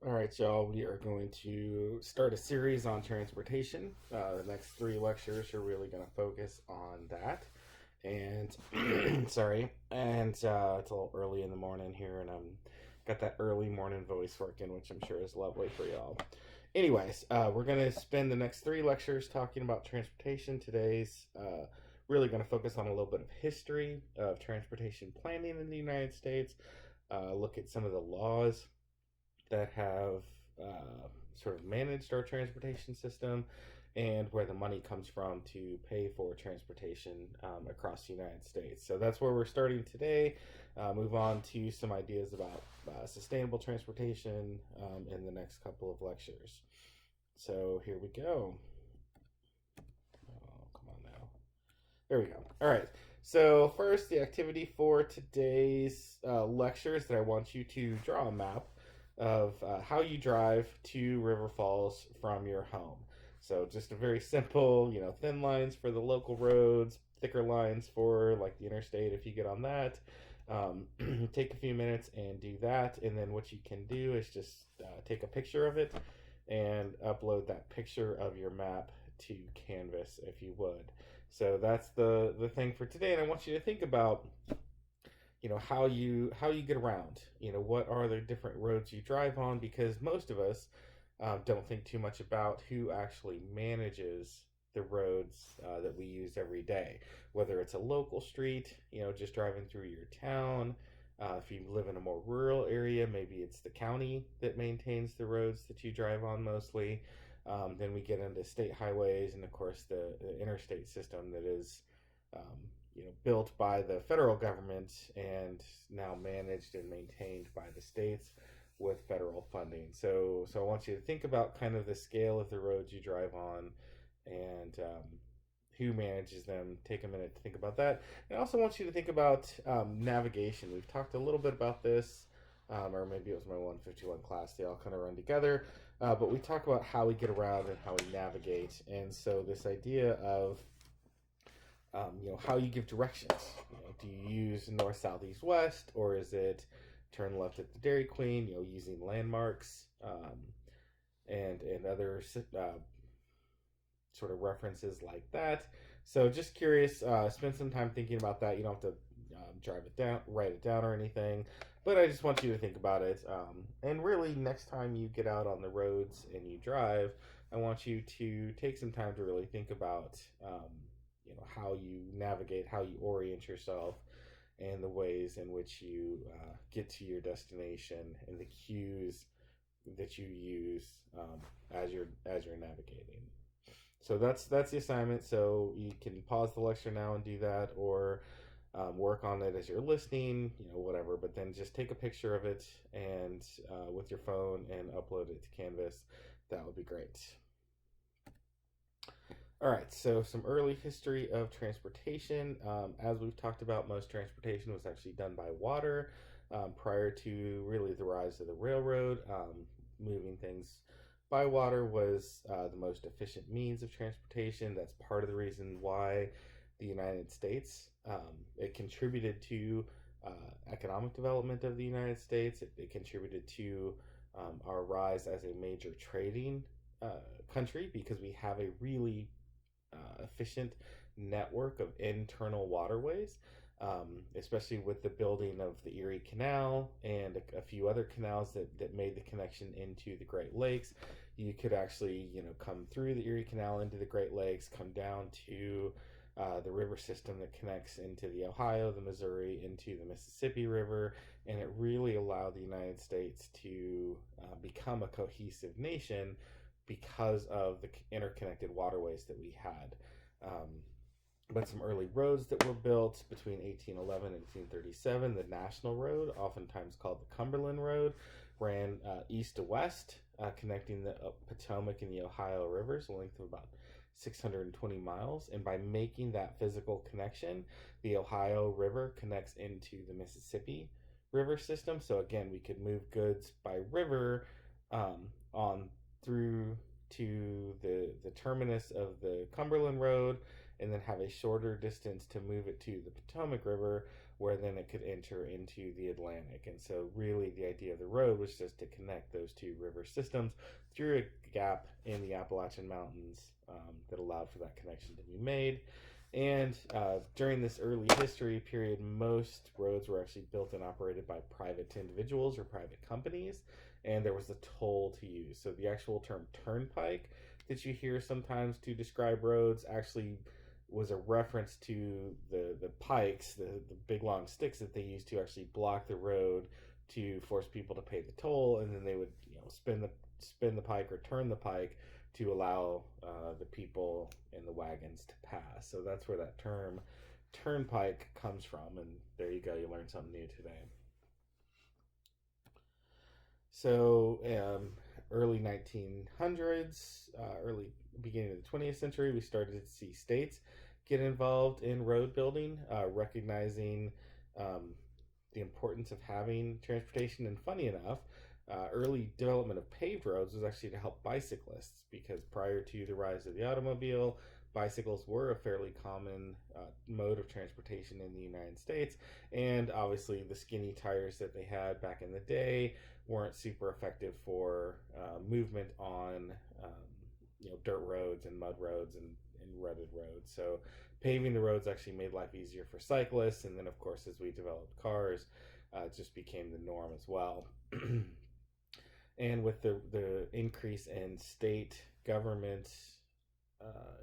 All right, y'all, we are going to start a series on transportation. The next three lectures are really going to focus on that. And sorry, and it's a little early in the morning here, and I'm got that early morning voice working, which I'm sure is lovely for y'all. Anyways, we're going to spend the next three lectures talking about transportation. Today's really going to focus on a little bit of history of transportation planning in the United States, look at some of the laws that have sort of managed our transportation system and where the money comes from to pay for transportation across the United States. So that's where we're starting today. Move on to some ideas about sustainable transportation in the next couple of lectures. So here we go. Oh, come on now. There we go. All right. So first, the activity for today's lecture is that I want you to draw a map of how you drive to River Falls from your home. So just a very simple, thin lines for the local roads, thicker lines for like the interstate if you get on that. Take a few minutes and do that, and then what you can do is just take a picture of it and upload that picture of your map to Canvas if you would. So that's the thing for today, and I want you to think about how you get around. What are the different roads you drive on, because most of us don't think too much about who actually manages the roads that we use every day, whether it's a local street, just driving through your town. If you live in a more rural area, maybe it's the county that maintains the roads that you drive on mostly. Then we get into state highways, and of course the interstate system that is um, built by the federal government and now managed and maintained by the states with federal funding. So I want you to think about kind of the scale of the roads you drive on and who manages them. Take a minute to think about that. And I also want you to think about navigation. We've talked a little bit about this, or maybe it was my 151 class. They all kind of run together. But we talk about how we get around and how we navigate. And so this idea of how you give directions. Do you use north, south, east, west, or is it turn left at the Dairy Queen? Using landmarks and other sort of references like that. So just curious. Spend some time thinking about that. You don't have to drive it down, write it down, or anything. But I just want you to think about it. And really, next time you get out on the roads and you drive, I want you to take some time to really think about how you navigate, how you orient yourself, and the ways in which you get to your destination, and the cues that you use as you're navigating. So that's the assignment. So you can pause the lecture now and do that, or work on it as you're listening, whatever. But then just take a picture of it and with your phone and upload it to Canvas. That would be great. All right, so some early history of transportation. As we've talked about, most transportation was actually done by water prior to really the rise of the railroad. Moving things by water was the most efficient means of transportation. That's part of the reason why the United States it contributed to economic development of the United States. It contributed to our rise as a major trading country, because we have a really efficient network of internal waterways, especially with the building of the Erie Canal and a few other canals that made the connection into the Great Lakes. You could actually, come through the Erie Canal into the Great Lakes, come down to the river system that connects into the Ohio, the Missouri, into the Mississippi River, and it really allowed the United States to become a cohesive nation because of the interconnected waterways that we had. But some early roads that were built between 1811 and 1837, the National Road, oftentimes called the Cumberland Road, ran east to west, connecting the Potomac and the Ohio rivers, a length of about 620 miles. And by making that physical connection, the Ohio River connects into the Mississippi River system. So again, we could move goods by river on through to the terminus of the Cumberland Road, and then have a shorter distance to move it to the Potomac River, where then it could enter into the Atlantic. And so really the idea of the road was just to connect those two river systems through a gap in the Appalachian Mountains that allowed for that connection to be made. And during this early history period, most roads were actually built and operated by private individuals or private companies, and there was a toll to use. So the actual term turnpike that you hear sometimes to describe roads actually was a reference to the pikes, the big long sticks that they used to actually block the road to force people to pay the toll, and then they would spin the pike or turn the pike to allow the people in the wagons to pass. So that's where that term turnpike comes from, and there you go, you learned something new today. So early 1900s, early beginning of the 20th century, we started to see states get involved in road building, recognizing the importance of having transportation. And funny enough, early development of paved roads was actually to help bicyclists, because prior to the rise of the automobile, bicycles were a fairly common mode of transportation in the United States. And obviously the skinny tires that they had back in the day weren't super effective for movement on dirt roads and mud roads and rutted roads. So paving the roads actually made life easier for cyclists. And then of course, as we developed cars, it just became the norm as well. And with the increase in state government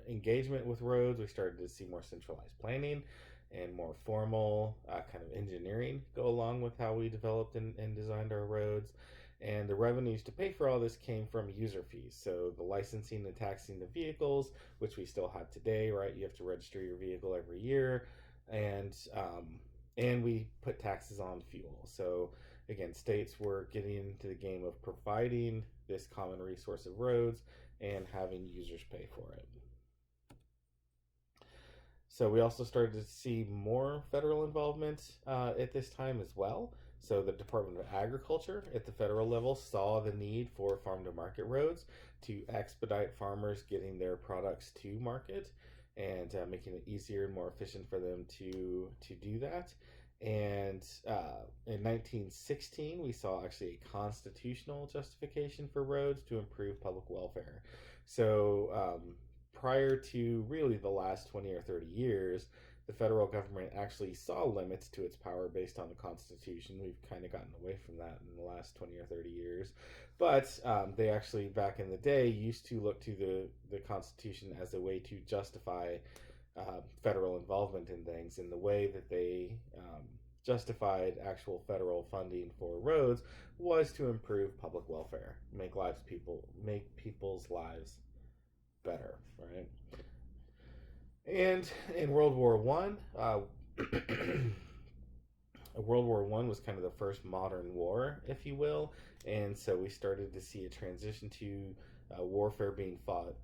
engagement with roads, we started to see more centralized planning and more formal kind of engineering go along with how we developed and designed our roads. And the revenues to pay for all this came from user fees. So the licensing and taxing of vehicles, which we still have today, right? You have to register your vehicle every year, and we put taxes on fuel. So again, states were getting into the game of providing this common resource of roads and having users pay for it. So we also started to see more federal involvement at this time as well. So the Department of Agriculture at the federal level saw the need for farm-to-market roads to expedite farmers getting their products to market and making it easier and more efficient for them to do that. And in 1916, we saw actually a constitutional justification for roads to improve public welfare. So prior to really the last 20 or 30 years, the federal government actually saw limits to its power based on the Constitution. We've kind of gotten away from that in the last 20 or 30 years. But they actually, back in the day, used to look to the Constitution as a way to justify federal involvement in things. And the way that they justified actual federal funding for roads was to improve public welfare, make people's lives better, right? And in World War One, World War One was kind of the first modern war, if you will, and so we started to see a transition to warfare being fought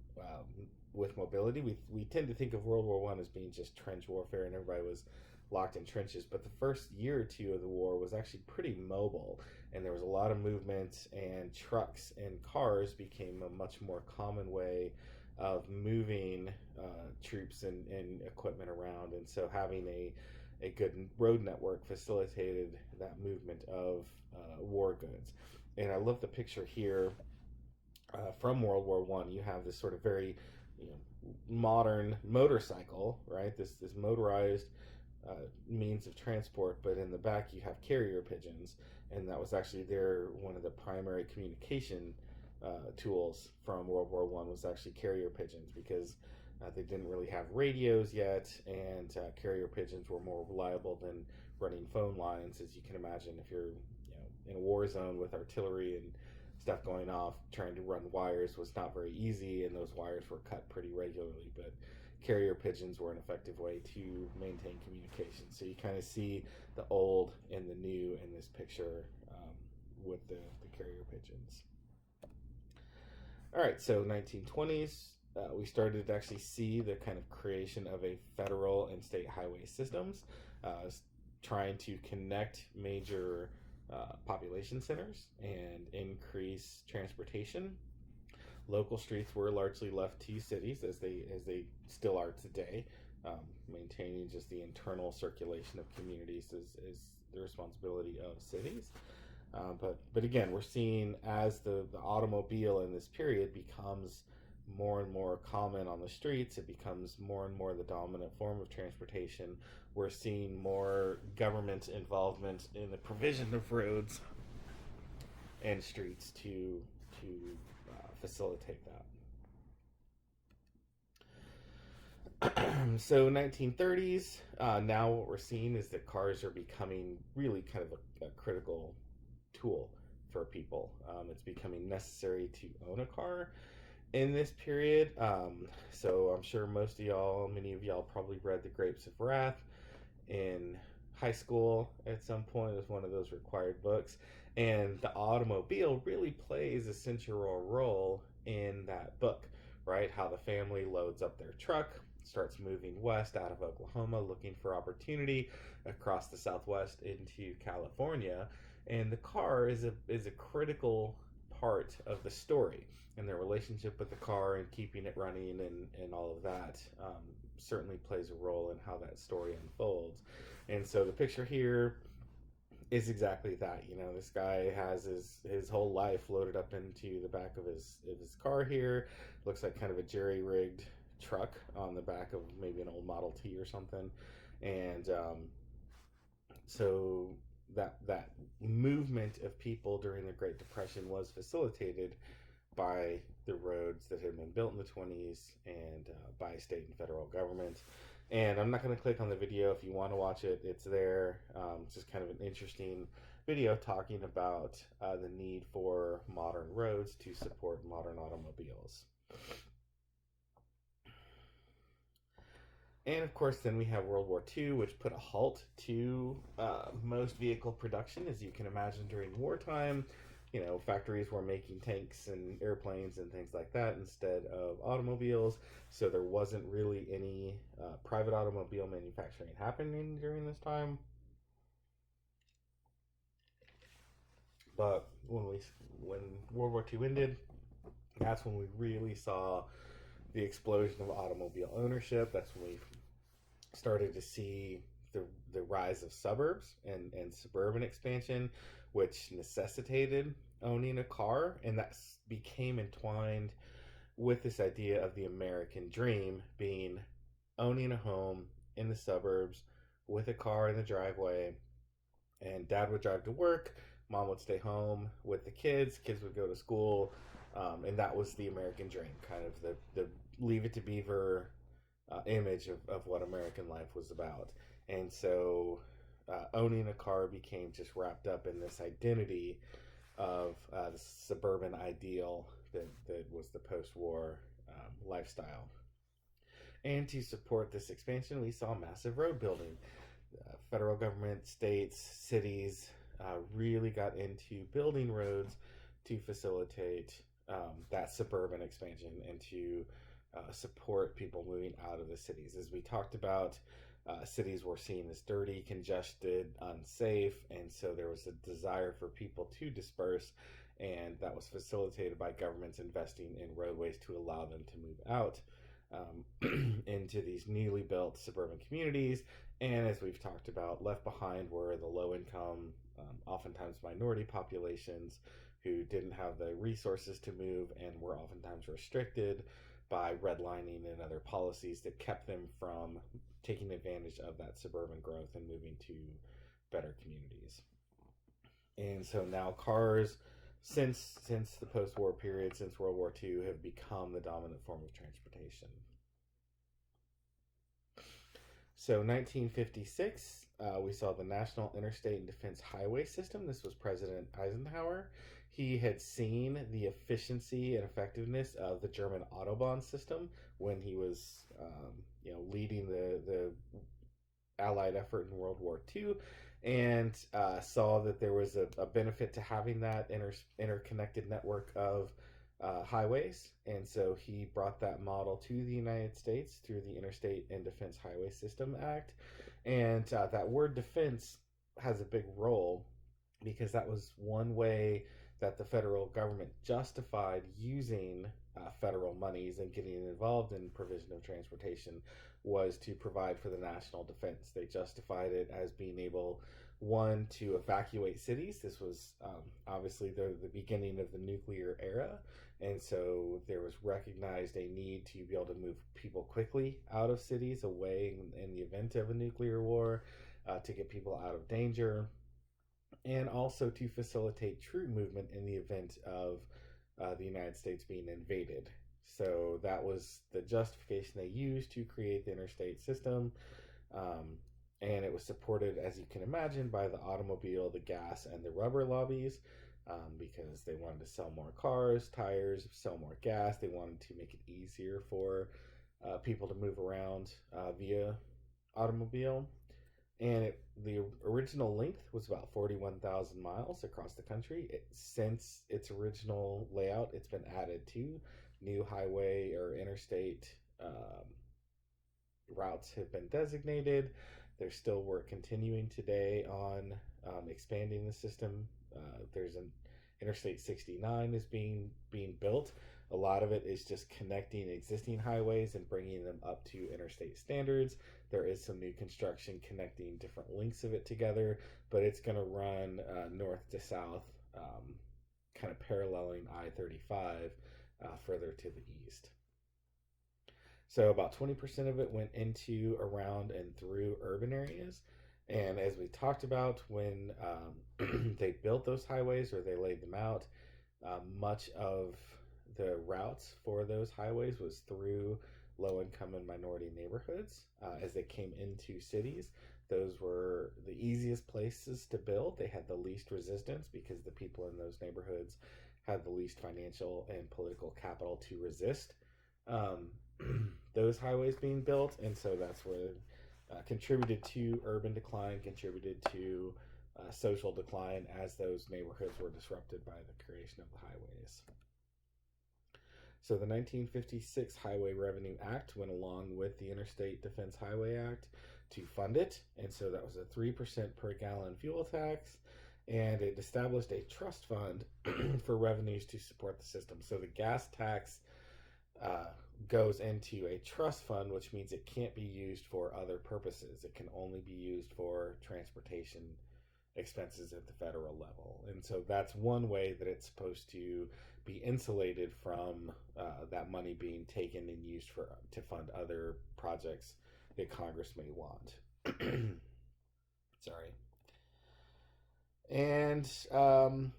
with mobility. We tend to think of World War One as being just trench warfare, and everybody was locked in trenches. But the first year or two of the war was actually pretty mobile, and there was a lot of movement, and trucks and cars became a much more common way of moving troops and equipment around. And so having a good road network facilitated that movement of war goods. And I love the picture here from World War One. You have this sort of very modern motorcycle, right? This motorized means of transport, but in the back you have carrier pigeons, and that was actually one of the primary communication tools from World War One was actually carrier pigeons, because they didn't really have radios yet, and carrier pigeons were more reliable than running phone lines. As you can imagine, if you're in a war zone with artillery and stuff going off, trying to run wires was not very easy, and those wires were cut pretty regularly. But carrier pigeons were an effective way to maintain communication. So you kind of see the old and the new in this picture with the carrier pigeons. All right, so 1920s, we started to actually see the kind of creation of a federal and state highway systems, trying to connect major population centers and increase transportation. Local streets were largely left to cities, as they still are today. Maintaining just the internal circulation of communities is the responsibility of cities. But again, we're seeing as the automobile in this period becomes more and more common on the streets, it becomes more and more the dominant form of transportation. We're seeing more government involvement in the provision of roads and streets to facilitate that. So 1930s, now what we're seeing is that cars are becoming really kind of a critical tool for people. It's becoming necessary to own a car in this period. So I'm sure many of y'all probably read The Grapes of Wrath in high school at some point. It was one of those required books. And the automobile really plays a central role in that book, right? How the family loads up their truck, starts moving west out of Oklahoma, looking for opportunity across the Southwest into California. And the car is a critical part of the story, and their relationship with the car and keeping it running and all of that certainly plays a role in how that story unfolds. And so the picture here is exactly that. This guy has his whole life loaded up into the back of his car here. Looks like kind of a jerry-rigged truck on the back of maybe an old Model T or something. And so that movement of people during the Great Depression was facilitated by the roads that had been built in the 20s and by state and federal government. And I'm not going to click on the video. If you want to watch it, it's there. It's just kind of an interesting video talking about the need for modern roads to support modern automobiles. And of course, then we have World War II, which put a halt to most vehicle production. As you can imagine, during wartime, factories were making tanks and airplanes and things like that instead of automobiles. So there wasn't really any private automobile manufacturing happening during this time. But when World War II ended, that's when we really saw the explosion of automobile ownership. That's when we started to see the rise of suburbs and suburban expansion, which necessitated owning a car, and that became entwined with this idea of the American dream being owning a home in the suburbs with a car in the driveway, and dad would drive to work, mom would stay home with the kids would go to school, and that was the American dream, kind of the Leave It to Beaver image of what American life was about. And so owning a car became just wrapped up in this identity of the suburban ideal that was the post-war lifestyle. And to support this expansion, we saw massive road building. Federal government, states, cities really got into building roads to facilitate that suburban expansion and to support people moving out of the cities. As we talked about, cities were seen as dirty, congested, unsafe, and so there was a desire for people to disperse, and that was facilitated by governments investing in roadways to allow them to move out into these newly built suburban communities. And as we've talked about, left behind were the low-income, oftentimes minority populations who didn't have the resources to move and were oftentimes restricted by redlining and other policies that kept them from taking advantage of that suburban growth and moving to better communities. And so now cars, since the post-war period, since World War II, have become the dominant form of transportation. So 1956, we saw the National Interstate and Defense Highway System. This was President Eisenhower. He had seen the efficiency and effectiveness of the German Autobahn system when he was, leading the Allied effort in World War II, and saw that there was a benefit to having that interconnected network of highways. And so he brought that model to the United States through the Interstate and Defense Highway System Act. And that word defense has a big role because that was one way that the federal government justified using federal monies and getting involved in provision of transportation, was to provide for the national defense. They justified it as being able, one, to evacuate cities. This was obviously the beginning of the nuclear era, and so there was recognized a need to be able to move people quickly out of cities, away in the event of a nuclear war, to get people out of danger, and also to facilitate troop movement in the event of the United States being invaded. So that was the justification they used to create the interstate system. Um, and it was supported, as you can imagine, by the automobile, the gas, and the rubber lobbies, because they wanted to sell more cars, tires, sell more gas. They wanted to make it easier for people to move around via automobile. And the original length was about 41,000 miles across the country. Since its original layout, it's been added to new highway or interstate routes have been designated. There's still work continuing today on expanding the system. There's an Interstate 69 is being built. A lot of it is just connecting existing highways and bringing them up to interstate standards. There is some new construction connecting different links of it together, but it's going to run north to south, kind of paralleling I-35 further to the east. So about 20% of it went into, around, and through urban areas. And as we talked about, when they built those highways or they laid them out, much of the routes for those highways was through low-income and minority neighborhoods. As they came into cities, those were the easiest places to build. They had the least resistance because the people in those neighborhoods had the least financial and political capital to resist those highways being built. And so that's where contributed to urban decline, contributed to social decline as those neighborhoods were disrupted by the creation of the highways. So the 1956 Highway Revenue Act went along with the Interstate Defense Highway Act to fund it. And so that was a 3% per gallon fuel tax. And it established a trust fund for revenues to support the system. So the gas tax goes into a trust fund, which means it can't be used for other purposes. It can only be used for transportation expenses at the federal level. And so that's one way that it's supposed to be insulated from that money being taken and used to fund other projects that Congress may want. Sorry. And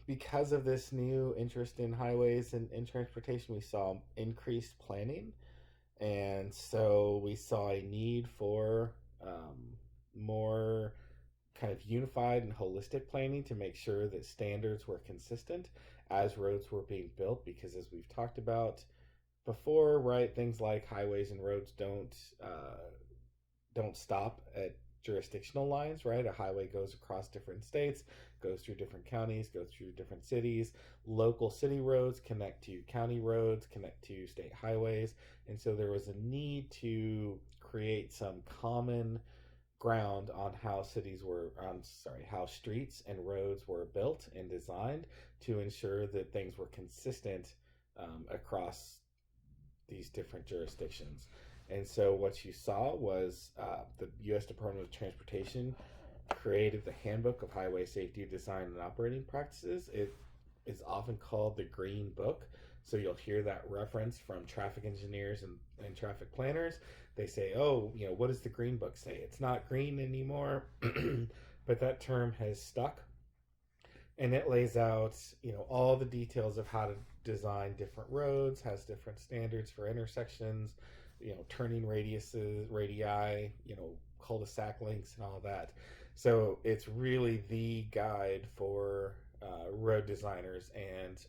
because of this new interest in highways and transportation, we saw increased planning. And so we saw a need for more kind of unified and holistic planning to make sure that standards were consistent as roads were being built. Because as we've talked about before, right, things like highways and roads don't stop at jurisdictional lines, right? A highway goes across different states, goes through different counties, goes through different cities. Local city roads connect to county roads, connect to state highways. And so there was a need to create some common ground on how how streets and roads were built and designed to ensure that things were consistent across these different jurisdictions. And so what you saw was the U.S. Department of Transportation created the Handbook of Highway Safety Design and Operating Practices. It is often called the Green Book. So you'll hear that reference from traffic engineers and traffic planners. They say, oh, what does the Green Book say? It's not green anymore, but that term has stuck. And it lays out, all the details of how to design different roads, has different standards for intersections, turning radiuses, radii, cul-de-sac lengths and all that. So it's really the guide for road designers and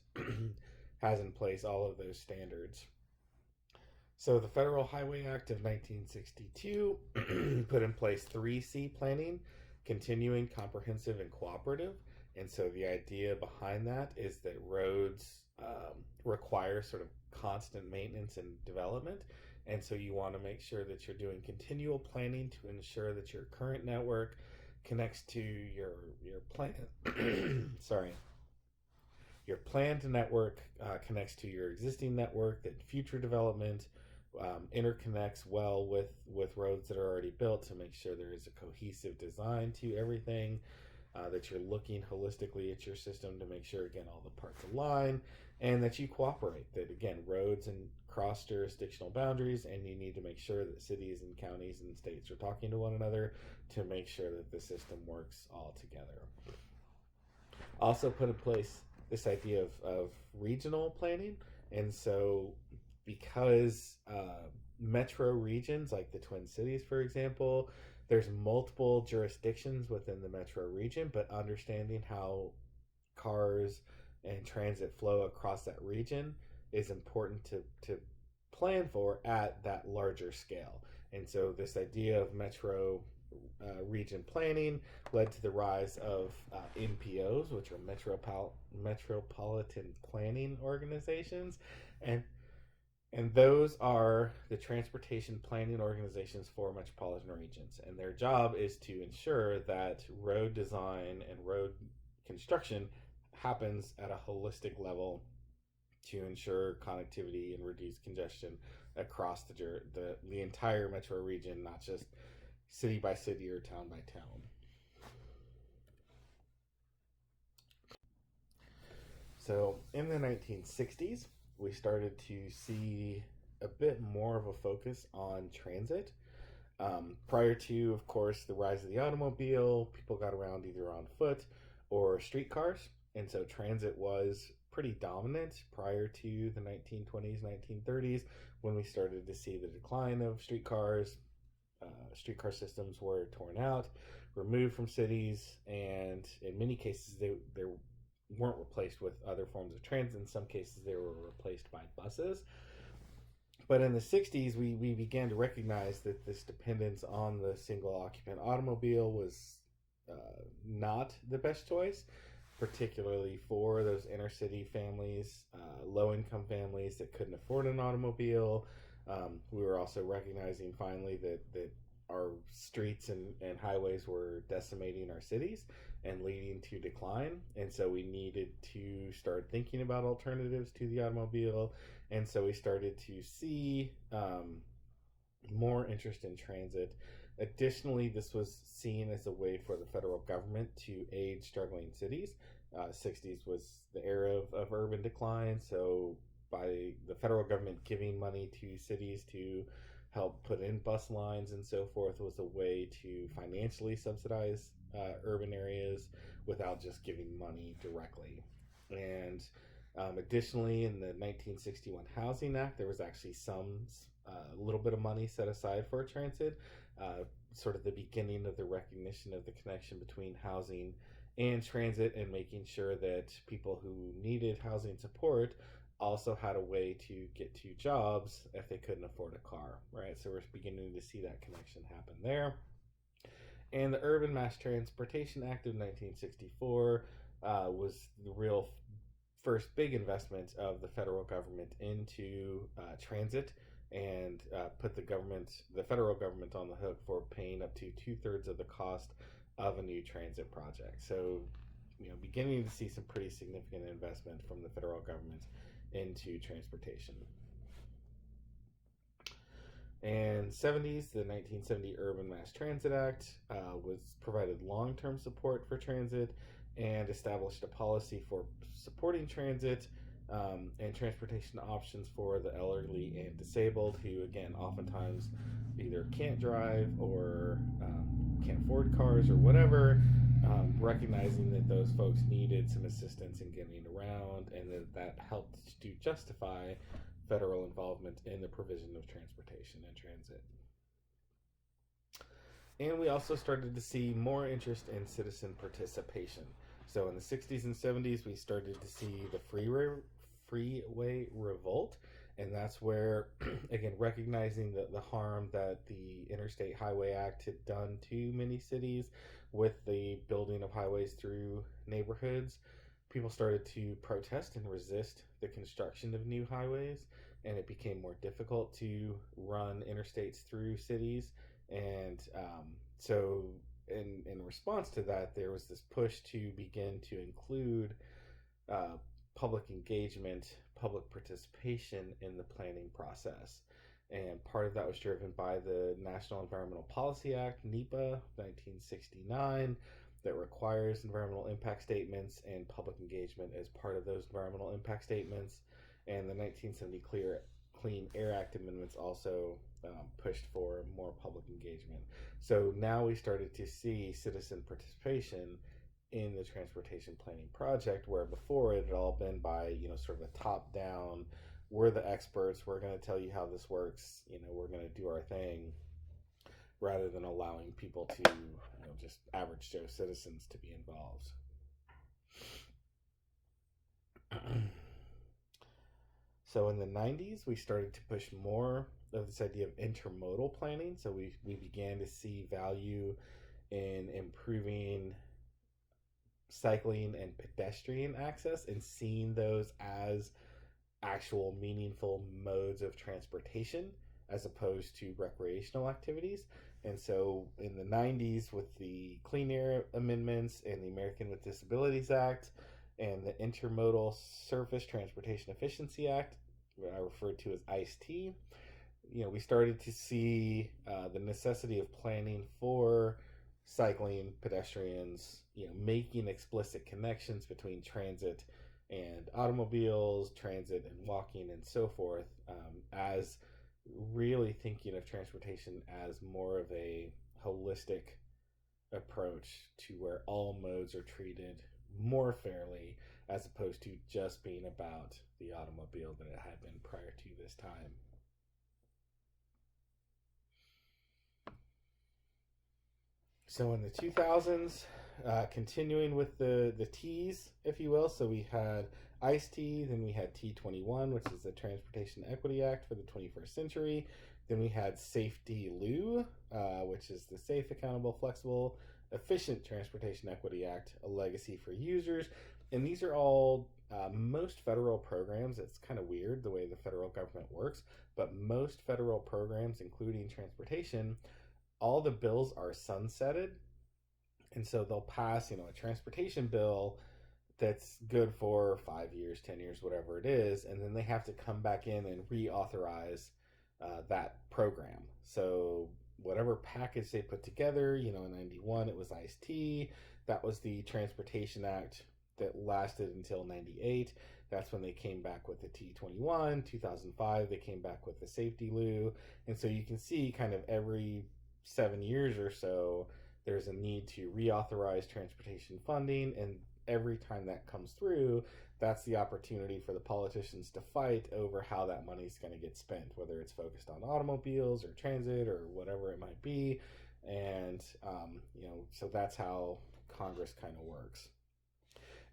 has in place all of those standards. So the Federal Highway Act of 1962 put in place 3C planning, continuing, comprehensive, and cooperative. And so the idea behind that is that roads require sort of constant maintenance and development. And so you want to make sure that you're doing continual planning to ensure that your current network connects to your plan. Your planned network connects to your existing network, that future development interconnects well with roads that are already built, to make sure there is a cohesive design to everything, that you're looking holistically at your system to make sure, again, all the parts align, and that you cooperate, that, again, roads and cross jurisdictional boundaries, and you need to make sure that cities and counties and states are talking to one another to make sure that the system works all together. Also put in place this idea of regional planning. And so, because metro regions like the Twin Cities, for example, there's multiple jurisdictions within the metro region, but understanding how cars and transit flow across that region is important to plan for at that larger scale. And so, this idea of metro region planning led to the rise of MPOs, which are metropolitan planning organizations, and those are the transportation planning organizations for metropolitan regions. And their job is to ensure that road design and road construction happens at a holistic level to ensure connectivity and reduce congestion across the entire metro region, not just city by city or town by town. So in the 1960s, we started to see a bit more of a focus on transit. Prior to, of course, the rise of the automobile, people got around either on foot or streetcars. And so transit was pretty dominant prior to the 1920s, 1930s, when we started to see the decline of streetcars. Streetcar systems were torn out, removed from cities, and in many cases they weren't replaced with other forms of transit. In some cases they were replaced by buses. But in the 60s, we began to recognize that this dependence on the single occupant automobile was not the best choice, particularly for those inner city families, low income families that couldn't afford an automobile. We were also recognizing finally that our streets and highways were decimating our cities and leading to decline. And so we needed to start thinking about alternatives to the automobile. And so we started to see more interest in transit. Additionally, this was seen as a way for the federal government to aid struggling cities. 60s was the era of urban decline. So by the federal government giving money to cities to help put in bus lines and so forth was a way to financially subsidize urban areas without just giving money directly. And additionally, in the 1961 Housing Act, there was actually a little bit of money set aside for transit, sort of the beginning of the recognition of the connection between housing and transit, and making sure that people who needed housing support also had a way to get to jobs if they couldn't afford a car, right? So we're beginning to see that connection happen there. And the Urban Mass Transportation Act of 1964 was the real first big investment of the federal government into transit, and put the federal government on the hook for paying up to 2/3 of the cost of a new transit project. So, beginning to see some pretty significant investment from the federal government into transportation. And 70s, the 1970 Urban Mass Transit Act was provided long-term support for transit and established a policy for supporting transit and transportation options for the elderly and disabled, who, again, oftentimes either can't drive or can't afford cars or whatever, recognizing that those folks needed some assistance in getting around, and that helped to justify federal involvement in the provision of transportation and transit. And we also started to see more interest in citizen participation. So in the 60s and 70s, we started to see the freeway revolt. And that's where, again, recognizing the harm that the Interstate Highway Act had done to many cities with the building of highways through neighborhoods, people started to protest and resist the construction of new highways, and it became more difficult to run interstates through cities. And so in response to that, there was this push to begin to include public engagement, public participation in the planning process. And part of that was driven by the National Environmental Policy Act, NEPA, 1969, that requires environmental impact statements and public engagement as part of those environmental impact statements. And the 1970 Clean Air Act amendments also pushed for more public engagement. So now we started to see citizen participation in the transportation planning project, where before it had all been by, sort of a top down, we're the experts, we're going to tell you how this works, we're going to do our thing, rather than allowing people to, just average Joe citizens to be involved. So in the 90s, we started to push more of this idea of intermodal planning. So we began to see value in improving cycling and pedestrian access and seeing those as actual meaningful modes of transportation as opposed to recreational activities. And so in the 90s, with the Clean Air Amendments and the American with Disabilities Act and the Intermodal Surface Transportation Efficiency Act, what I refer to as ICE-T, we started to see the necessity of planning for cycling, pedestrians, making explicit connections between transit and automobiles, transit and walking, and so forth, as really thinking of transportation as more of a holistic approach to where all modes are treated more fairly, as opposed to just being about the automobile that it had been prior to this time. So in the 2000s, continuing with the T's, if you will, so we had ICE-T, then we had T21, which is the Transportation Equity Act for the 21st century. Then we had Safety-Loo, which is the Safe, Accountable, Flexible, Efficient Transportation Equity Act, a legacy for users. And these are all most federal programs. It's kind of weird the way the federal government works, but most federal programs, including transportation, all the bills are sunsetted. And so they'll pass, a transportation bill that's good for 5 years, 10 years, whatever it is, and then they have to come back in and reauthorize that program. So whatever package they put together, in 91 it was ICE-T, that was the Transportation Act that lasted until 98. That's when they came back with the T21. 2005 they came back with the Safety-Loo. And so you can see kind of every 7 years or so there's a need to reauthorize transportation funding, and every time that comes through, that's the opportunity for the politicians to fight over how that money's going to get spent, whether it's focused on automobiles or transit or whatever it might be. And so that's how Congress kind of works.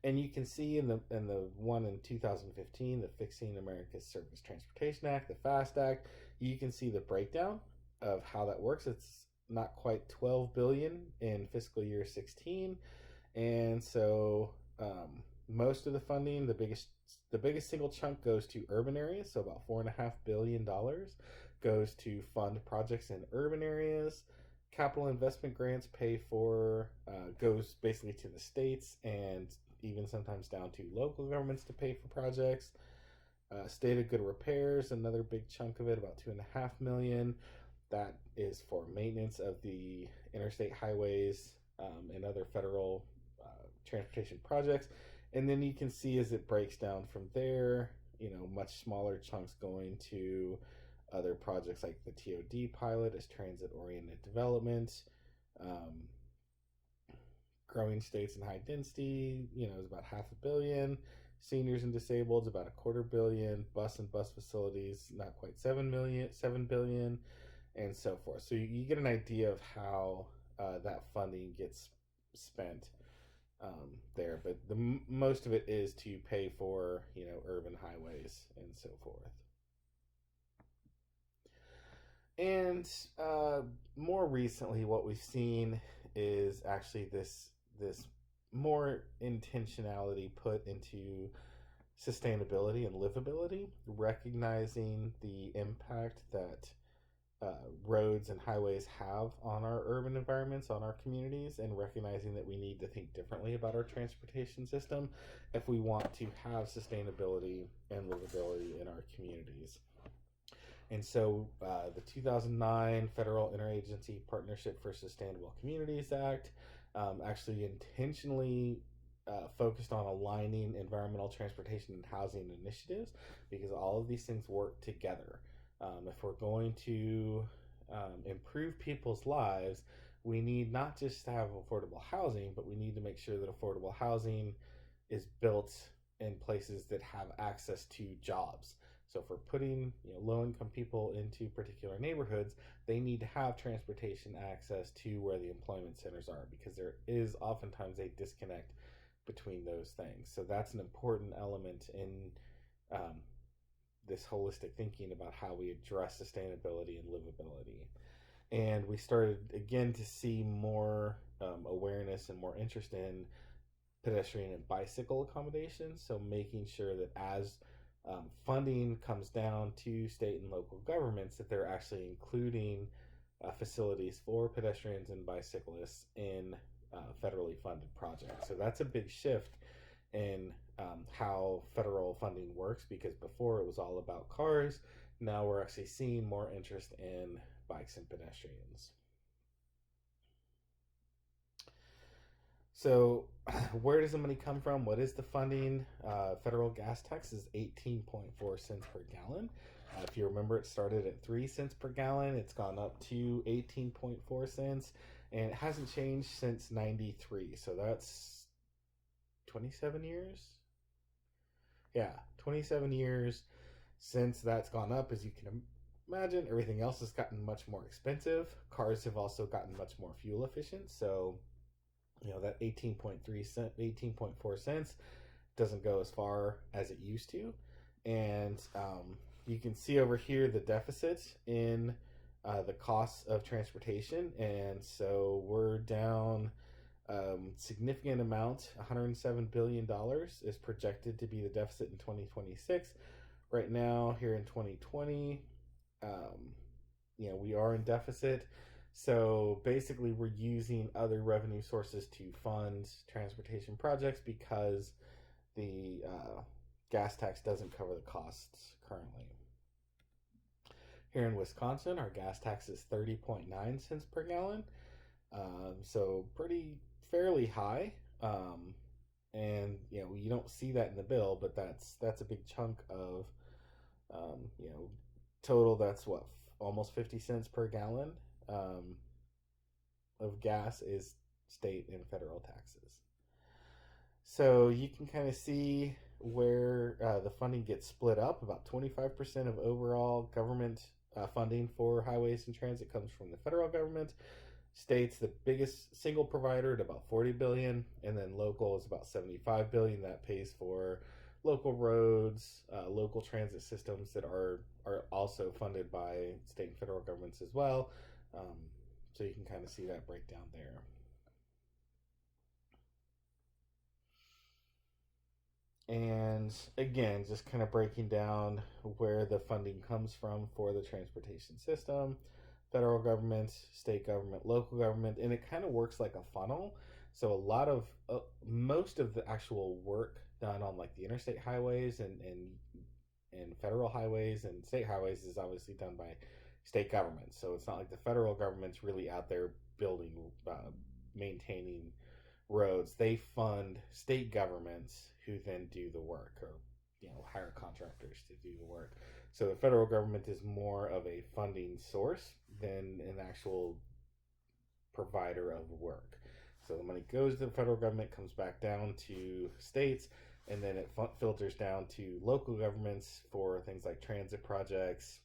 And you can see in the one in 2015, the Fixing America's Surface Transportation Act, the FAST Act, you can see the breakdown of how that works. It's not quite $12 billion in fiscal year 16, and so most of the funding, the biggest single chunk goes to urban areas. So about $4.5 billion goes to fund projects in urban areas. Capital investment grants goes basically to the states and even sometimes down to local governments to pay for projects. State of good repairs, another big chunk of it, about $2.5 million. That is for maintenance of the interstate highways and other federal transportation projects. And then you can see as it breaks down from there, much smaller chunks going to other projects like the TOD pilot as transit-oriented development. Growing states and high density, is about $500 million. Seniors and disabled, about $250 million. Bus facilities, not quite $7 billion. And so forth. So you get an idea of how that funding gets spent there, but most of it is to pay for urban highways and so forth. And more recently, what we've seen is actually this more intentionality put into sustainability and livability, recognizing the impact that roads and highways have on our urban environments, on our communities, and recognizing that we need to think differently about our transportation system if we want to have sustainability and livability in our communities. And so the 2009 Federal Interagency Partnership for Sustainable Communities Act actually intentionally focused on aligning environmental, transportation, and housing initiatives because all of these things work together. If we're going to improve people's lives, we need not just to have affordable housing, but we need to make sure that affordable housing is built in places that have access to jobs. So if we're putting low income people into particular neighborhoods, they need to have transportation access to where the employment centers are because there is oftentimes a disconnect between those things. So that's an important element in this holistic thinking about how we address sustainability and livability. And we started again to see more awareness and more interest in pedestrian and bicycle accommodations. So making sure that as funding comes down to state and local governments, that they're actually including facilities for pedestrians and bicyclists in federally funded projects. So that's a big shift in how federal funding works because before it was all about cars. Now we're actually seeing more interest in bikes and pedestrians. So, where does the money come from? What is the funding? Federal gas tax is 18.4 cents per gallon. If you remember, it started at 3 cents per gallon. It's gone up to 18.4 cents, and it hasn't changed since 93. So that's 27 years? Yeah, 27 years since that's gone up. As you can imagine, everything else has gotten much more expensive. Cars have also gotten much more fuel efficient. So that 18.4 cents doesn't go as far as it used to. And you can see over here the deficit in the costs of transportation. And so we're down significant amount. $107 billion is projected to be the deficit in 2026. Right now, here in 2020, we are in deficit. So basically, we're using other revenue sources to fund transportation projects because the gas tax doesn't cover the costs currently. Here in Wisconsin, our gas tax is 30.9 cents per gallon. So fairly high. And you don't see that in the bill, but that's a big chunk of total. That's what, almost 50 cents per gallon of gas is state and federal taxes. So you can kind of see where the funding gets split up. About 25% of overall government funding for highways and transit comes from the federal government. States, the biggest single provider at about 40 billion, and then local is about 75 billion. That pays for local roads, local transit systems that are also funded by state and federal governments as well. So you can kind of see that breakdown there. And again, just kind of breaking down where the funding comes from for the transportation system: federal government, state government, local government, and it kind of works like a funnel. So most of the actual work done on like the interstate highways and federal highways and state highways is obviously done by state governments. So it's not like the federal government's really out there building, maintaining roads. They fund state governments who then do the work, or hire contractors to do the work. So the federal government is more of a funding source than an actual provider of work. So the money goes to the federal government, comes back down to states, and then it filters down to local governments for things like transit projects.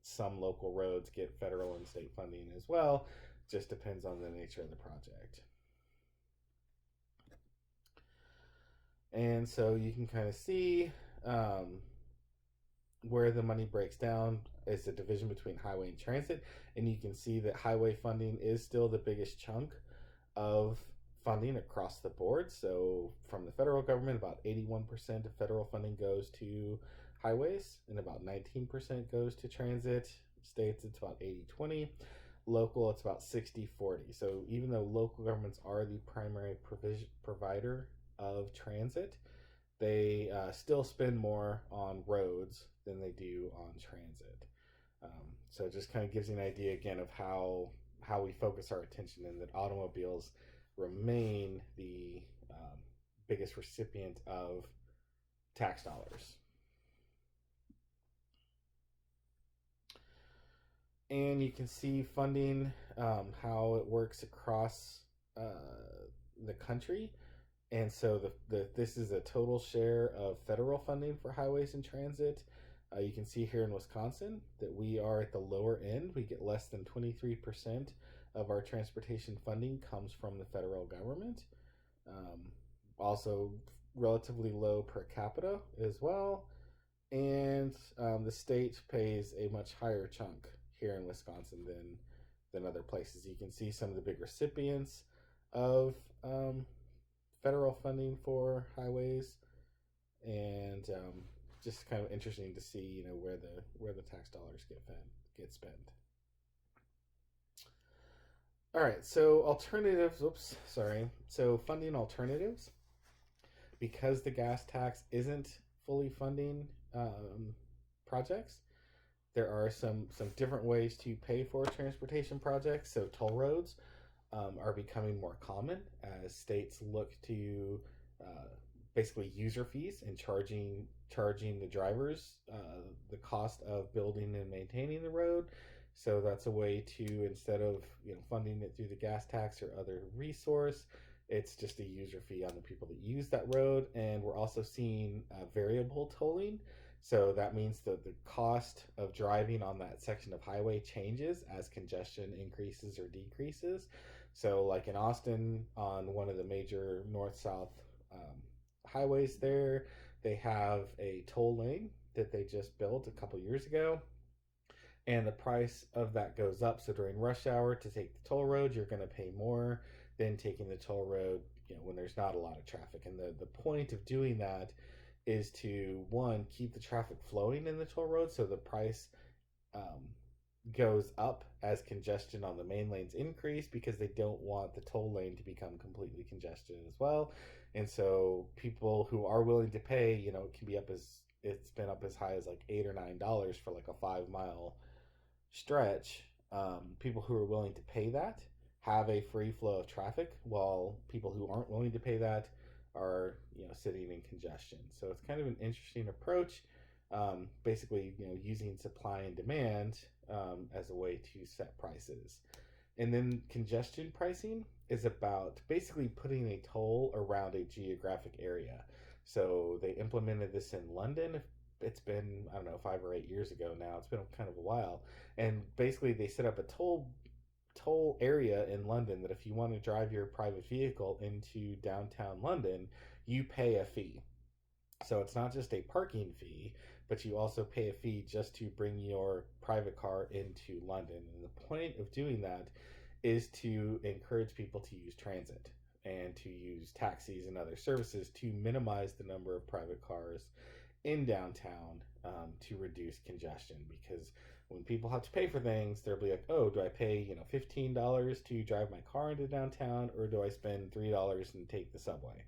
Some local roads get federal and state funding as well. Just depends on the nature of the project. And so you can kind of see where the money breaks down is the division between highway and transit. And you can see that highway funding is still the biggest chunk of funding across the board. So from the federal government, about 81% of federal funding goes to highways and about 19% goes to transit. States, it's about 80-20. Local, it's about 60-40. So even though local governments are the primary provider of transit, they still spend more on roads than they do on transit. So it just kind of gives you an idea again of how we focus our attention, and that automobiles remain the biggest recipient of tax dollars. And you can see funding, how it works across the country. And so this is a total share of federal funding for highways and transit. You can see here in Wisconsin that we are at the lower end. We get less than 23% of our transportation funding comes from the federal government. Um, Also, relatively low per capita as well. And the state pays a much higher chunk here in Wisconsin than other places. You can see some of the big recipients of federal funding for highways, and just kind of interesting to see where the tax dollars get spent. All right, so alternatives. Oops, sorry. So funding alternatives, because the gas tax isn't fully funding projects. There are some different ways to pay for transportation projects. So toll roads are becoming more common as states look to basically user fees and charging the drivers the cost of building and maintaining the road. So that's a way to, instead of funding it through the gas tax or other resource, it's just a user fee on the people that use that road. And we're also seeing variable tolling. So that means that the cost of driving on that section of highway changes as congestion increases or decreases. So, like in Austin, on one of the major north-south highways there, they have a toll lane that they just built a couple years ago, and the price of that goes up. So during rush hour, to take the toll road, you're going to pay more than taking the toll road when there's not a lot of traffic. And the point of doing that is to, one, keep the traffic flowing in the toll road, so the price um, goes up as congestion on the main lanes increase, because they don't want the toll lane to become completely congested as well. And so people who are willing to pay, it can be it's been up as high as like $8 or $9 for like a 5 mile stretch. People who are willing to pay that have a free flow of traffic, while people who aren't willing to pay that are sitting in congestion. So it's kind of an interesting approach. Basically, using supply and demand as a way to set prices. And then congestion pricing is about basically putting a toll around a geographic area. So they implemented this in London. It's been, I don't know, 5 or 8 years ago now. It's been kind of a while. And basically they set up a toll area in London that if you want to drive your private vehicle into downtown London, you pay a fee. So it's not just a parking fee, but you also pay a fee just to bring your private car into London. And the point of doing that is to encourage people to use transit and to use taxis and other services to minimize the number of private cars in downtown, to reduce congestion. Because when people have to pay for things, they'll be like, oh, do I pay $15 to drive my car into downtown, or do I spend $3 and take the subway,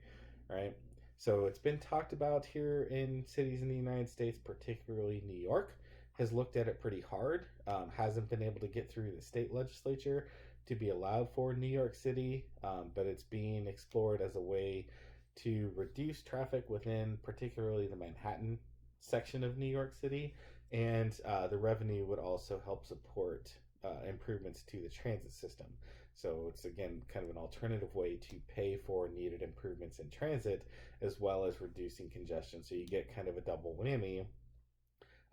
right? So it's been talked about here in cities in the United States, particularly New York has looked at it pretty hard. Hasn't been able to get through the state legislature to be allowed for New York City, but it's being explored as a way to reduce traffic within particularly the Manhattan section of New York City. And the revenue would also help support improvements to the transit system. So it's, again, kind of an alternative way to pay for needed improvements in transit, as well as reducing congestion. So you get kind of a double whammy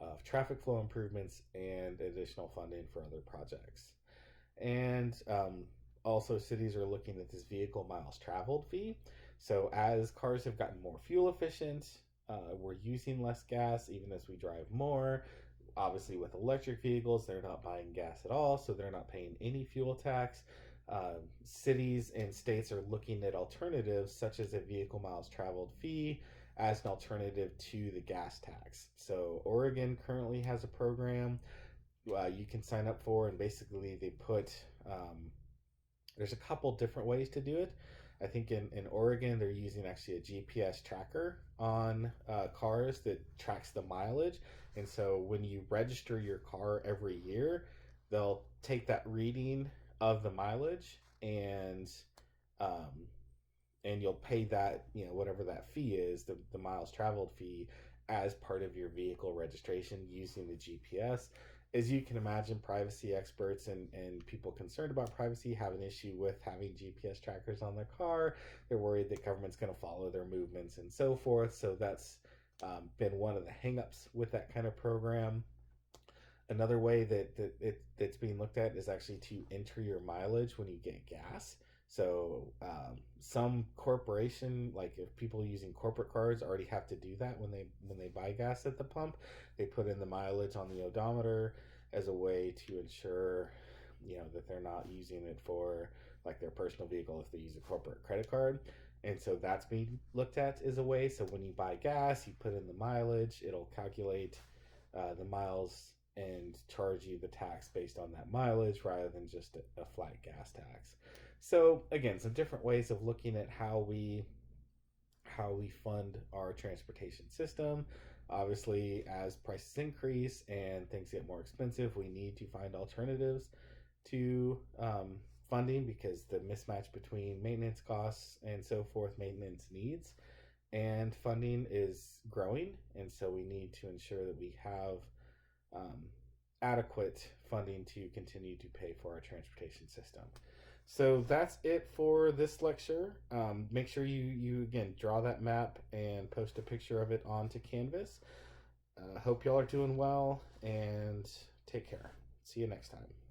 of traffic flow improvements and additional funding for other projects. And also, cities are looking at this vehicle miles traveled fee. So as cars have gotten more fuel efficient, we're using less gas even as we drive more. Obviously, with electric vehicles, they're not buying gas at all, so they're not paying any fuel tax. Cities and states are looking at alternatives such as a vehicle miles traveled fee as an alternative to the gas tax. So Oregon currently has a program you can sign up for, and basically they put there's a couple different ways to do it. I think in Oregon, they're using actually a GPS tracker on cars that tracks the mileage. And so when you register your car every year, they'll take that reading of the mileage um, and you'll pay that, whatever that fee is, the miles traveled fee, as part of your vehicle registration using the GPS. As you can imagine, privacy experts and people concerned about privacy have an issue with having GPS trackers on their car. They're worried that government's going to follow their movements and so forth. So that's been one of the hangups with that kind of program. Another way that's being looked at is actually to enter your mileage when you get gas. So some corporation, like if people using corporate cards, already have to do that when they buy gas at the pump. They put in the mileage on the odometer as a way to ensure, that they're not using it for like their personal vehicle if they use a corporate credit card. And so that's being looked at as a way. So when you buy gas, you put in the mileage, it'll calculate the miles and charge you the tax based on that mileage rather than just a flat gas tax. So again, some different ways of looking at how we fund our transportation system. Obviously, as prices increase and things get more expensive, we need to find alternatives to funding, because the mismatch between maintenance costs and so forth, maintenance needs, and funding is growing. And so we need to ensure that we have adequate funding to continue to pay for our transportation system. So that's it for this lecture. Make sure you again draw that map and post a picture of it onto Canvas. Hope y'all are doing well, and take care. See you next time.